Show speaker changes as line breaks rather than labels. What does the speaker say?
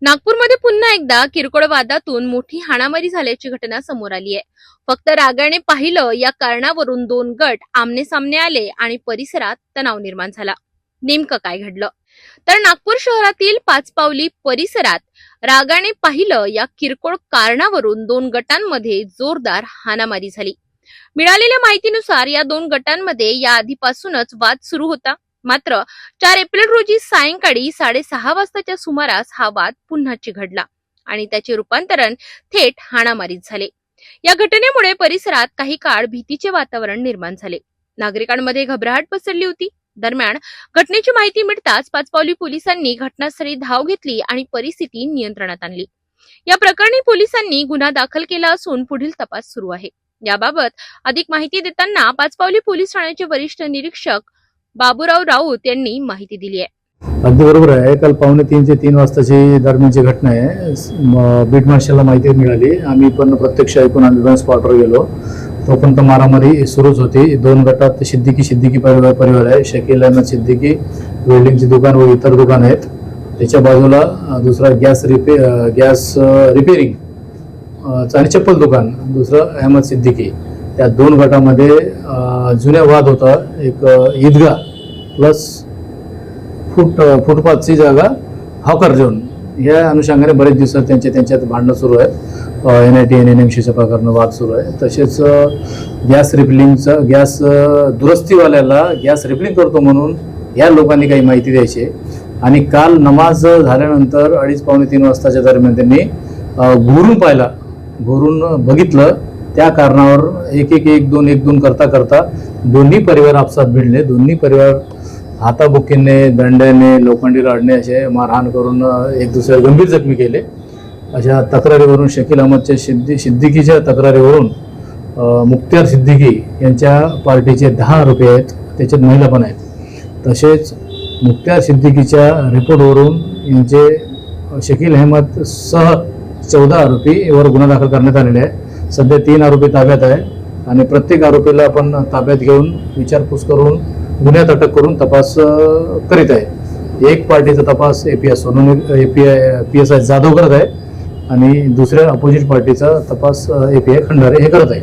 नागपूरमध्ये पुन्हा एकदा किरकोळ वादातून मोठी हाणामारी झाल्याची घटना समोर आली आहे. फक्त रागाने पाहिलं या कारणावरून दोन गट आमने सामने आले आणि परिसरात तणाव निर्माण झाला. नेमकं काय घडलं? तर नागपूर शहरातील पाचपावली परिसरात रागाने पाहिलं या किरकोळ कारणावरून दोन गटांमध्ये जोरदार हाणामारी झाली. मिळालेल्या माहितीनुसार या दोन गटांमध्ये या आधीपासूनच वाद सुरू होता. मात्र 4 एप्रिल रोजी सायंकाळी 6:30 वाजताच्या सुमारास हा वाद पुन्हा चिघळला आणि त्याचे रूपांतरण थेट हाणामारीत झाले. या घटनेमुळे परिसरात काही काळ भीतीचे वातावरण निर्माण झाले. नागरिकांमध्ये घबराहट पसरली होती. दरम्यान घटनेची माहिती मिळताच पाचपावली पोलिसांनी घटनास्थळी धाव घेतली आणि परिस्थिती नियंत्रणात आणली. या प्रकरणी पोलिसांनी गुन्हा दाखल केला असून पुढील तपास सुरू आहे. याबाबत अधिक माहिती देताना पाचपावली पोलीस ठाण्याचे वरिष्ठ निरीक्षक बाबूराव राऊत यांनी माहिती दिली आहे.
अगदी बरोबर आहे. काल 2:45 ते 3 वाजताची दरम्यानची घटना आहे. बीट मार्शलला माहिती मिळाली. आम्ही पण प्रत्यक्ष ऐकून आम्ही स्पॉटवर गेलो. तोपर्यंत मारामारी सुरूच होती. दोन गटात सिद्दीकी परिवार आहे. शकील अहमद सिद्दीकी वेल्डिंगचे दुकान व इतर दुकान आहेत. त्याच्या बाजूला दुसरा गॅस रिपेरिंग आणि चप्पल दुकान दुसरं अहमद सिद्दीकी. त्या दोन गटामध्ये जुन्या वाद होता. एक ईदगाह प्लस फुटपाथची जागा हॉकर झोन या अनुषंगाने बरेच दिवसात त्यांच्यात भांडणं सुरू आहेत. NIT आणि NMCच्या प्रकरणं वाद सुरू आहे. तसेच गॅस दुरुस्तीवाल्याला गॅस रिपेरिंग करतो म्हणून या लोकांनी काही माहिती द्यायची आणि काल नमाज झाल्यानंतर 2:30-3 वाजताच्या दरम्यान त्यांनी घोरून बघितलं. त्या कारणावर एक दोन करता दोन्ही परिवार आपसात भिडले. दोन्ही परिवार हाताबुक्कीने दंड्याने लोखंडी राडणे असे मारहाण करून एक दुसऱ्याला गंभीर जखमी केले. अशा तक्रारीवरून शकील अहमदच्या सिद्दीकीच्या तक्रारीवरून मुख्तार सिद्दीकी यांच्या पार्टीचे 10 आरोपी आहेत. त्याच्यात महिला पण आहेत. तसेच मुख्तार सिद्दीकीच्या रिपोर्टवरून यांचे शकील अहमद सह 14 आरोपीवर गुन्हा दाखल करण्यात आलेला आहे. सध्या 3 आरोपी ताब्यात आहे आणि प्रत्येक आरोपीला आपण ताब्यात घेऊन विचारपूस करून गुन्ह्यात अटक करून तपास करीत आहे. एक पार्टीचा तपास PSI जाधव करत आहे आणि दुसऱ्या अपोजिट पार्टीचा तपास API खंडारे हे करत आहे.